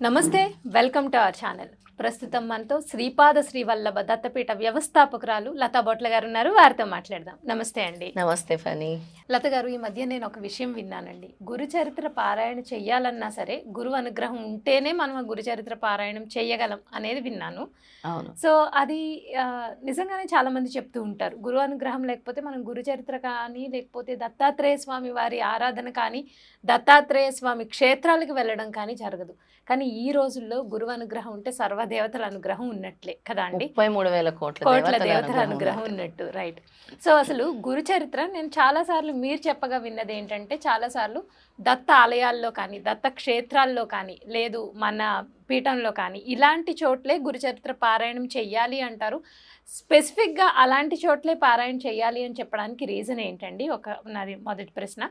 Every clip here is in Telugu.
నమస్తే, వెల్కమ్ టు అవర్ ఛానల్. ప్రస్తుతం మనతో శ్రీపాద శ్రీవల్లభ దత్తపీఠ వ్యవస్థాపకురాలు లతా బొట్ల గారు ఉన్నారు. వారితో మాట్లాడదాం. నమస్తే అండి. నమస్తే ఫనీ. లత గారు, ఈ మధ్య నేను ఒక విషయం విన్నానండి. గురు చరిత్ర పారాయణ చెయ్యాలన్నా సరే గురువు అనుగ్రహం ఉంటేనే మనం ఆ గురు చరిత్ర పారాయణం చెయ్యగలం అనేది విన్నాను. అవును. సో అది నిజంగానే చాలా మంది చెప్తూ ఉంటారు, గురువు అనుగ్రహం లేకపోతే మనం గురు చరిత్ర కానీ, లేకపోతే దత్తాత్రేయ స్వామి వారి ఆరాధన కానీ, దత్తాత్రేయ స్వామి క్షేత్రాలకు వెళ్ళడం కానీ జరగదు. కానీ ఈ రోజుల్లో గురువు అనుగ్రహం ఉంటే సర్వదేవతల అనుగ్రహం ఉన్నట్లే కదా అండి. 33,000 కోట్ల దేవతల అనుగ్రహం ఉన్నట్టు. రైట్. సో అసలు గురు చరిత్ర నేను చాలాసార్లు మీరు చెప్పగా విన్నది ఏంటంటే, చాలాసార్లు దత్త ఆలయాల్లో కానీ, దత్త క్షేత్రాల్లో కానీ, లేదు మన పీఠంలో కానీ ఇలాంటి చోట్లే గురు చరిత్ర పారాయణం చెయ్యాలి అంటారు. స్పెసిఫిక్గా అలాంటి చోట్లే పారాయణ చెయ్యాలి అని చెప్పడానికి రీజన్ ఏంటండి? నాది మొదటి ప్రశ్న.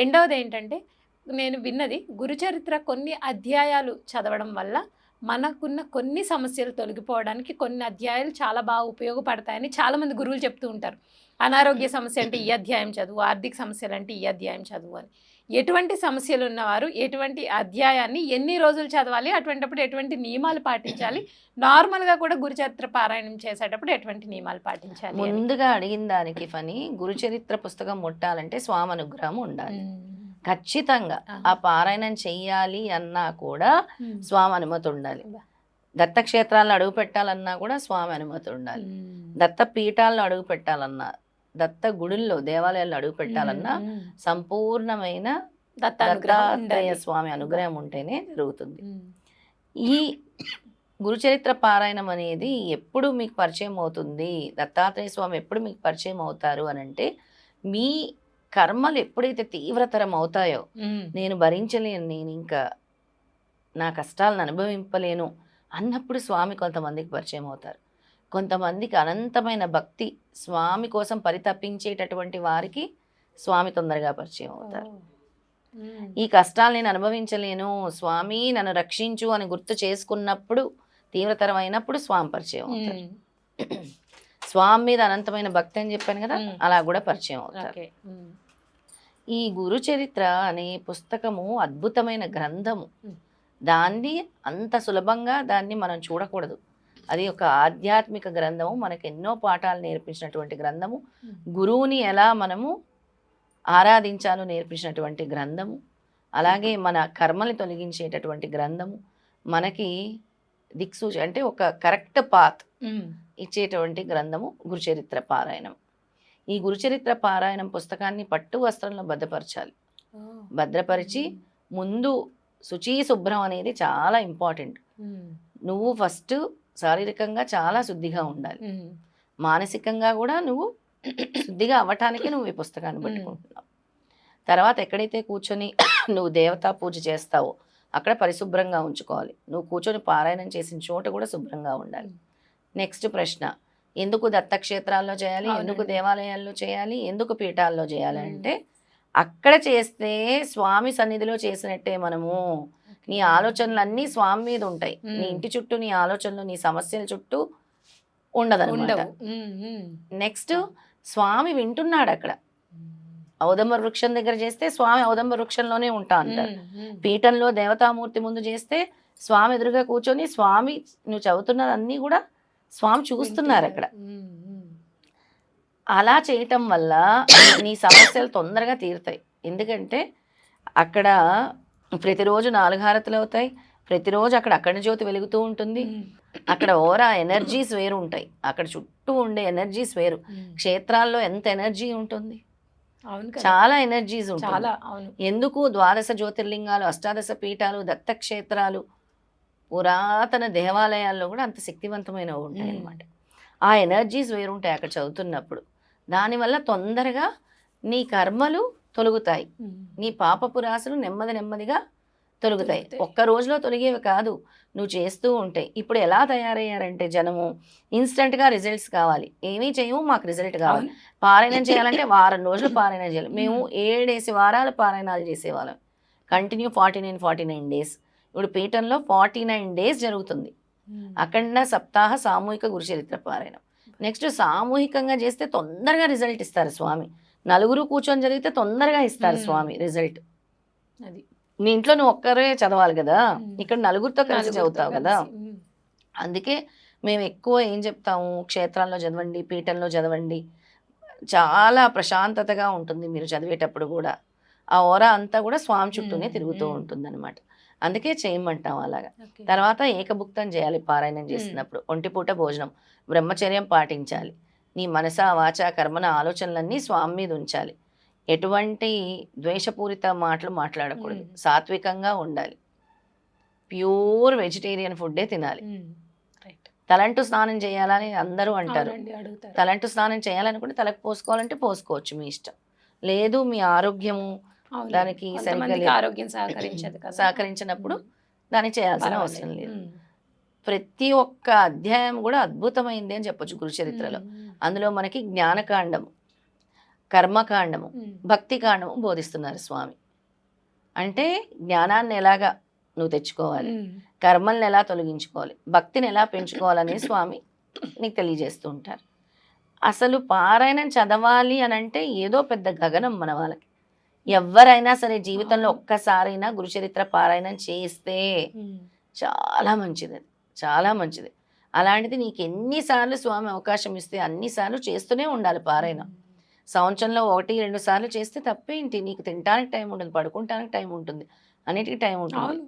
రెండవది ఏంటంటే, నేను విన్నది గురుచరిత్ర కొన్ని అధ్యాయాలు చదవడం వల్ల మనకున్న కొన్ని సమస్యలు తొలగిపోవడానికి కొన్ని అధ్యాయాలు చాలా బాగా ఉపయోగపడతాయని చాలామంది గురువులు చెప్తూ ఉంటారు. అనారోగ్య సమస్య అంటే ఈ అధ్యాయం చదువు, ఆర్థిక సమస్యలు అంటే ఈ అధ్యాయం చదువు అని. ఎటువంటి సమస్యలు ఉన్నవారు ఎటువంటి అధ్యాయాన్ని ఎన్ని రోజులు చదవాలి, అటువంటిప్పుడు ఎటువంటి నియమాలు పాటించాలి, నార్మల్గా కూడా గురుచరిత్ర పారాయణం చేసేటప్పుడు ఎటువంటి నియమాలు పాటించాలి? ముందుగా అడిగిన దానికి ఫనీ, గురుచరిత్ర పుస్తకం ముట్టాలంటే స్వామి అనుగ్రహం ఉండాలి. ఖచ్చితంగా ఆ పారాయణం చెయ్యాలి అన్నా కూడా స్వామి అనుమతి ఉండాలి. దత్తక్షేత్రాలను అడుగు పెట్టాలన్నా కూడా స్వామి అనుమతి ఉండాలి. దత్త పీఠాలను అడుగు పెట్టాలన్నా, దత్త గుడుల్లో దేవాలయాల్లో అడుగు పెట్టాలన్నా సంపూర్ణమైన దత్తాత్రేయ స్వామి అనుగ్రహం ఉంటేనే జరుగుతుంది. ఈ గురుచరిత్ర పారాయణం అనేది ఎప్పుడు మీకు పరిచయం అవుతుంది, దత్తాత్రేయ స్వామి ఎప్పుడు మీకు పరిచయం అవుతారు అని అంటే, మీ కర్మలు ఎప్పుడైతే తీవ్రతరం అవుతాయో, నేను భరించలేను, నేను ఇంకా నా కష్టాలను అనుభవింపలేను అన్నప్పుడు స్వామి కొంతమందికి పరిచయం అవుతారు. కొంతమందికి అనంతమైన భక్తి, స్వామి కోసం పరితపించేటటువంటి వారికి స్వామి తొందరగా పరిచయం అవుతారు. ఈ కష్టాలు నేను అనుభవించలేను, స్వామి నన్ను రక్షించు అని గుర్తు చేసుకున్నప్పుడు, తీవ్రతరం అయినప్పుడు స్వామి పరిచయం అవుతారు. స్వామి మీద అనంతమైన భక్తి అని చెప్పాను కదా, అలా కూడా పరిచయం అవుతారు. ఈ గురు చరిత్ర అనే పుస్తకము అద్భుతమైన గ్రంథము. దాన్ని అంత సులభంగా దాన్ని మనం చూడకూడదు. అది ఒక ఆధ్యాత్మిక గ్రంథము, మనకు ఎన్నో పాఠాలు నేర్పించినటువంటి గ్రంథము, గురువుని ఎలా మనము ఆరాధించాలో నేర్పించినటువంటి గ్రంథము, అలాగే మన కర్మని తొలగించేటటువంటి గ్రంథము, మనకి దిక్సూచి అంటే ఒక కరెక్ట్ పాత్ ఇచ్చేటువంటి గ్రంథము గురుచరిత్ర పారాయణం. ఈ గురుచరిత్ర పారాయణం పుస్తకాన్ని పట్టు వస్త్రంలో భద్రపరచాలి. భద్రపరిచి ముందు శుచి శుభ్రం అనేది చాలా ఇంపార్టెంట్. నువ్వు ఫస్ట్ శారీరకంగా చాలా శుద్ధిగా ఉండాలి, మానసికంగా కూడా నువ్వు శుద్ధిగా అవ్వటానికి నువ్వు ఈ పుస్తకాన్ని పట్టుకుంటున్నావు. తర్వాత ఎక్కడైతే కూర్చొని నువ్వు దేవతా పూజ చేస్తావో అక్కడ పరిశుభ్రంగా ఉంచుకోవాలి. నువ్వు కూర్చొని పారాయణం చేసిన చోట కూడా శుభ్రంగా ఉండాలి. నెక్స్ట్ ప్రశ్న, ఎందుకు దత్తక్షేత్రాల్లో చేయాలి, ఎందుకు దేవాలయాల్లో చేయాలి, ఎందుకు పీఠాల్లో చేయాలి అంటే, అక్కడ చేస్తే స్వామి సన్నిధిలో చేసినట్టే. మనము నీ ఆలోచనలు అన్నీ స్వామి మీద ఉంటాయి. నీ ఇంటి చుట్టూ నీ ఆలోచనలు, నీ సమస్యల చుట్టూ ఉండదన్నమాట. నెక్స్ట్, స్వామి వింటున్నాడు అక్కడ. ఔదంబ వృక్షం దగ్గర చేస్తే స్వామి ఔదంబ వృక్షంలోనే ఉంటా అంటారు. పీఠంలో దేవతామూర్తి ముందు చేస్తే స్వామి ఎదురుగా కూర్చొని, స్వామి నువ్వు చదువుతున్నదన్నీ కూడా స్వామి చూస్తున్నారు అక్కడ. అలా చేయటం వల్ల నీ సమస్యలు తొందరగా తీరుతాయి. ఎందుకంటే అక్కడ ప్రతిరోజు 4 హారతులు అవుతాయి, ప్రతిరోజు అక్కడ అఖండ జ్యోతి వెలుగుతూ ఉంటుంది. అక్కడ ఓరా ఎనర్జీస్ వేరు ఉంటాయి, అక్కడ చుట్టూ ఉండే ఎనర్జీస్ వేరు. క్షేత్రాల్లో ఎంత ఎనర్జీ ఉంటుంది, చాలా ఎనర్జీస్ ఉంటాయి. ఎందుకు 12 జ్యోతిర్లింగాలు, 18 పీఠాలు, దత్తక్షేత్రాలు, పురాతన దేవాలయాల్లో కూడా అంత శక్తివంతమైనవి ఉంటాయి అన్నమాట. ఆ ఎనర్జీస్ వేరుంటాయి అక్కడ చదువుతున్నప్పుడు. దానివల్ల తొందరగా నీ కర్మలు తొలగుతాయి, నీ పాపపు రాశులు నెమ్మదిగా తొలగుతాయి. ఒక్క రోజులో తొలగేవి కాదు, నువ్వు చేస్తూ ఉంటాయి. ఇప్పుడు ఎలా తయారయ్యారంటే జనము, ఇన్స్టెంట్గా రిజల్ట్స్ కావాలి, ఏమీ చేయము మాకు రిజల్ట్ కావాలి. పారాయణం చేయాలంటే వారం రోజులు పారాయణం చేయాలి. మేము 7 వారాలు పారాయణాలు చేసేవాళ్ళం, కంటిన్యూ 49 డేస్. ఇప్పుడు పీఠంలో 49 డేస్ జరుగుతుంది. అఖండ సప్తాహ సామూహిక గురుచరిత్ర పారాయణం. నెక్స్ట్, సామూహికంగా చేస్తే తొందరగా రిజల్ట్ ఇస్తారు స్వామి. 4 కూర్చొని జరిగితే తొందరగా ఇస్తారు స్వామి రిజల్ట్. అది నీ ఇంట్లో నువ్వు ఒక్కరే చదవాలి కదా, ఉమ్. ఇక్కడ నలుగురితో కలిసి నలుగురితో చదువుతావు కదా. కలిసి. అందుకే మేము ఎక్కువ ఏం చెప్తాము, క్షేత్రాల్లో చదవండి, పీఠంలో చదవండి, చాలా ప్రశాంతతగా ఉంటుంది మీరు చదివేటప్పుడు కూడా. ఆ ఓరా అంతా కూడా స్వామి చుట్టూనే తిరుగుతూ ఉంటుంది అనమాట. అందుకే చేయమంటాం అలాగా. Okay. తర్వాత ఏకభుక్తం చేయాలి పారాయణం చేస్తున్నప్పుడు. ఒంటిపూట భోజనం, బ్రహ్మచర్యం పాటించాలి. నీ మనస వాచ కర్మన ఆలోచనలన్నీ స్వామి మీద ఉంచాలి. ఎటువంటి ద్వేషపూరిత మాటలు మాట్లాడకూడదు, సాత్వికంగా ఉండాలి, ప్యూర్ వెజిటేరియన్ ఫుడ్డే తినాలి. రైట్. తలంటు స్నానం చేయాలని అందరూ అంటారు. అవునండి, అడుగుతారు. తలంటు స్నానం చేయాలనుకుంటే తలకు పోసుకోవాలంటే పోసుకోవచ్చు, మీ ఇష్టం. లేదు మీ ఆరోగ్యము అవును. దానికి సరిగ్గా కొంతమందికి లేదు, ఆరోగ్యం సహకరించదు కదా. సహకరించినప్పుడు దాన్ని చేయాల్సిన అవసరం లేదు. ఉమ్. ప్రతి ఒక్క అధ్యాయం కూడా అద్భుతమైంది అని చెప్పొచ్చు గురుచరిత్రలో. ఉమ్. అందులో మనకి జ్ఞానకాండము, కర్మకాండము, ఉమ్. భక్తి కాండము బోధిస్తున్నారు స్వామి. అంటే జ్ఞానాన్ని ఎలాగా నువ్వు తెచ్చుకోవాలి, ఉమ్. కర్మల్ని ఎలా తొలగించుకోవాలి, భక్తిని ఎలా పెంచుకోవాలని స్వామి నీకు తెలియజేస్తూ ఉంటారు. అసలు పారాయణం చదవాలి అని అంటే ఏదో పెద్ద గగనం మన వాళ్ళకి. ఎవరైనా సరే జీవితంలో ఒక్కసారైనా గురుచరిత్ర పారాయణం చేస్తే ఉమ్. చాలా మంచిది, అది చాలా మంచిది. అలాంటిది నీకు ఎన్నిసార్లు స్వామి అవకాశం ఇస్తే అన్నిసార్లు చేస్తూనే ఉండాలి పారాయణం. సంవత్సరంలో 1-2 సార్లు చేస్తే తప్పేంటి, నీకు తినడానికి టైం ఉంటుంది, పడుకుంటానికి టైం ఉంటుంది, అన్నిటికీ టైం ఉంటుంది. అవును.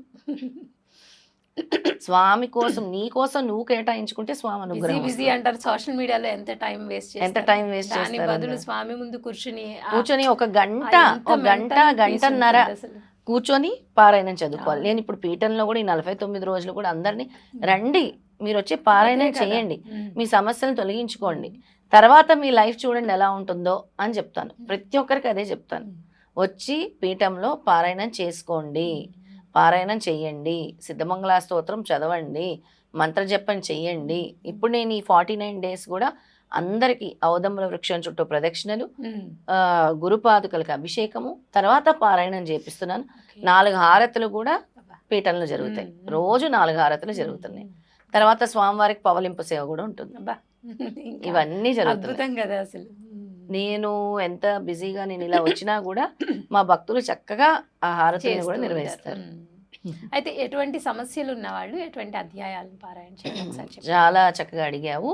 స్వామి కోసం నీ కోసం నువ్వు కేటాయించుకుంటే స్వామి బిజీ అనుగ్రహం బిజీ వస్తుంది. అంటారు సోషల్ మీడియాలో, ఎంత టైం వేస్ట్ ఎంత టైం వేస్ట్ దాని చేస్తారు బదులు అందరూ. స్వామి ముందు కూర్చుని కూర్చొని ఒక గంట, ఎంత ఒక గంట mental peace గంటన్నర ఉంటుంది అసలు. కూర్చొని పారాయణం చదువుకోవాలి. అవును. నేను ఇప్పుడు పీఠంలో కూడా ఈ 49 రోజులు కూడా అందరినీ రండి, మీరు వచ్చి పారాయణం అదే కదా. చేయండి, ఉమ్. మీ సమస్యలను తొలగించుకోండి, తర్వాత మీ లైఫ్ చూడండి ఎలా ఉంటుందో అని చెప్తాను. ప్రతి ఒక్కరికి అదే చెప్తాను. వచ్చి పీఠంలో పారాయణం చేసుకోండి, పారాయణం చెయ్యండి, సిద్ధమంగళ స్తోత్రం చదవండి, మంత్రజపం చెయ్యండి. ఇప్పుడు నేను ఈ 49 days కూడా అందరికీ ఔదంబర వృక్షం చుట్టూ ప్రదక్షిణలు, ఉమ్. గురుపాదుకలకు అభిషేకము, తర్వాత పారాయణం చేపిస్తున్నాను. Okay. 4 హారతులు కూడా అబ్బా. పీఠంలో జరుగుతాయి. ఉమ్. రోజు 4 హారతులు జరుగుతున్నాయి. తర్వాత స్వామివారికి పవలింపు సేవ కూడా ఉంటుంది. అబ్బా. ఇంకా ఇవన్నీ జరుగుతున్నాయి. అద్భుతం కదా అసలు. నేను ఎంత బిజీగా నేను ఇలా వచ్చినా కూడా మా భక్తులు చక్కగా ఆ హారతులను చేస్తూ కూడా ఉంటారు. నిర్వహిస్తారు. అయితే ఎటువంటి సమస్యలు ఉన్నవాళ్ళు ఎటువంటి అధ్యాయాలను పారాయణ చేయాలి ఒకసారి చెప్పండి. చాలా చక్కగా అడిగావు.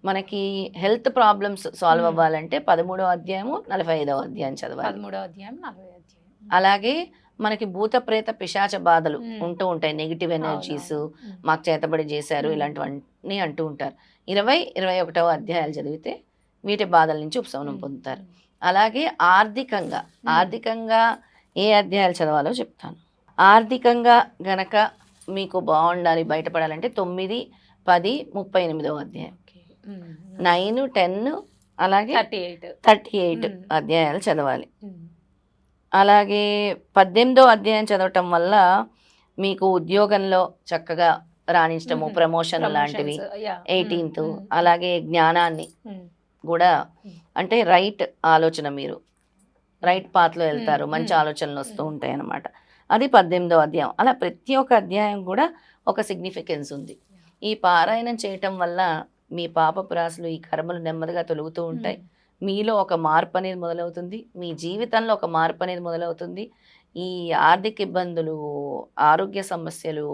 మనకి హెల్త్ ప్రాబ్లమ్స్ సాల్వ్ అవ్వాలంటే 13వ అధ్యాయము 45వ అధ్యాయం చదవాలి. 13వ అధ్యాయం 40వ అధ్యాయం. అలాగే మనకి భూత ప్రేత పిశాచ బాధలు మ్మ్. ఉంటూ ఉంటాయి, నెగిటివ్ ఎనర్జీస్, అవునవును. మాకు చేతబడి చేశారు, మ్మ్. ఇలాంటివన్నీ అంటూ ఉంటారు. 20-21వ అధ్యాయాలు చదివితే వీటి బాధల నుంచి ఉపశమనం పొందుతారు. అలాగే ఆర్థికంగా ఏ అధ్యాయాలు చదవాలో చెప్తాను. ఆర్థికంగా గనక మీకు బాగుండాలి, బయటపడాలంటే 9, 10, 38వ అధ్యాయం, ఓకే. 9, 10 అలాగే 38. 38 మ్మ్. అధ్యాయాలు చదవాలి. అలాగే 18వ అధ్యాయం చదవటం వల్ల మీకు ఉద్యోగంలో చక్కగా రాణించటము, మ్మ్. ప్రమోషన్ లాంటివి. Promotions, yeah. 18th మ్మ్. అలాగే జ్ఞానాన్ని కూడా, అంటే రైట్ ఆలోచన, మీరు రైట్ పాత్లో వెళ్తారు, మ్మ్. మంచి మ్మ్. ఆలోచనలు వస్తూ ఉంటాయి అన్నమాట. అది 18వ అధ్యాయం. అలా ప్రతి ఒక్క అధ్యాయం కూడా ఒక సిగ్నిఫికెన్స్ ఉంది. ఈ పారాయణం చేయటం వల్ల మీ పాపపు రాశులు, ఈ కర్మలు నెమ్మదిగా తొలుగుతూ ఉంటాయి. మీలో ఒక మార్పు అనేది మొదలవుతుంది, మీ జీవితంలో ఒక మార్పు అనేది మొదలవుతుంది. ఈ ఆర్థిక ఇబ్బందులు, ఆరోగ్య సమస్యలు,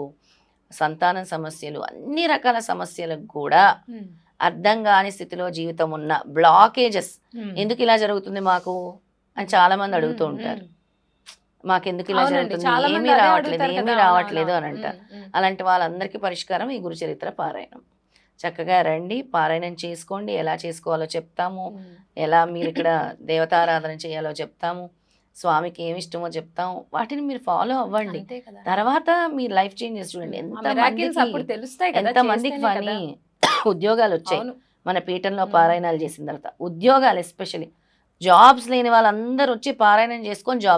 సంతాన సమస్యలు, అన్ని రకాల సమస్యలకు కూడా అర్థం కాని స్థితిలో జీవితం ఉన్న బ్లాకేజెస్, ఎందుకు ఇలా జరుగుతుంది మాకు అని చాలా మంది అడుగుతూ ఉంటారు. మాకెందుకు ఇలా జరుగుతుంది, ఏమీ రావట్లేదు అని అంటారు. అలాంటి వాళ్ళందరికీ పరిష్కారం ఈ గురుచరిత్ర పారాయణం. చక్కగా రండి, పారాయణం చేసుకోండి. ఎలా చేసుకోవాలో చెప్తాము, ఎలా మీరు ఇక్కడ దేవతారాధన చేయాలో చెప్తాము, స్వామికి ఏమి ఇష్టమో చెప్తాము. వాటిని మీరు ఫాలో అవ్వండి. తర్వాత మీ లైఫ్ చేంజెస్ చూడండి. ఎంతమందికి పని ఉద్యోగాలు వచ్చాయి మన పీఠంలో పారాయణాలు చేసిన తర్వాత. ఉద్యోగాలు ఎస్పెషల్లీ జాబ్స్ లేని వాళ్ళందరూ వచ్చి పారాయణం చేసుకొని జాబ్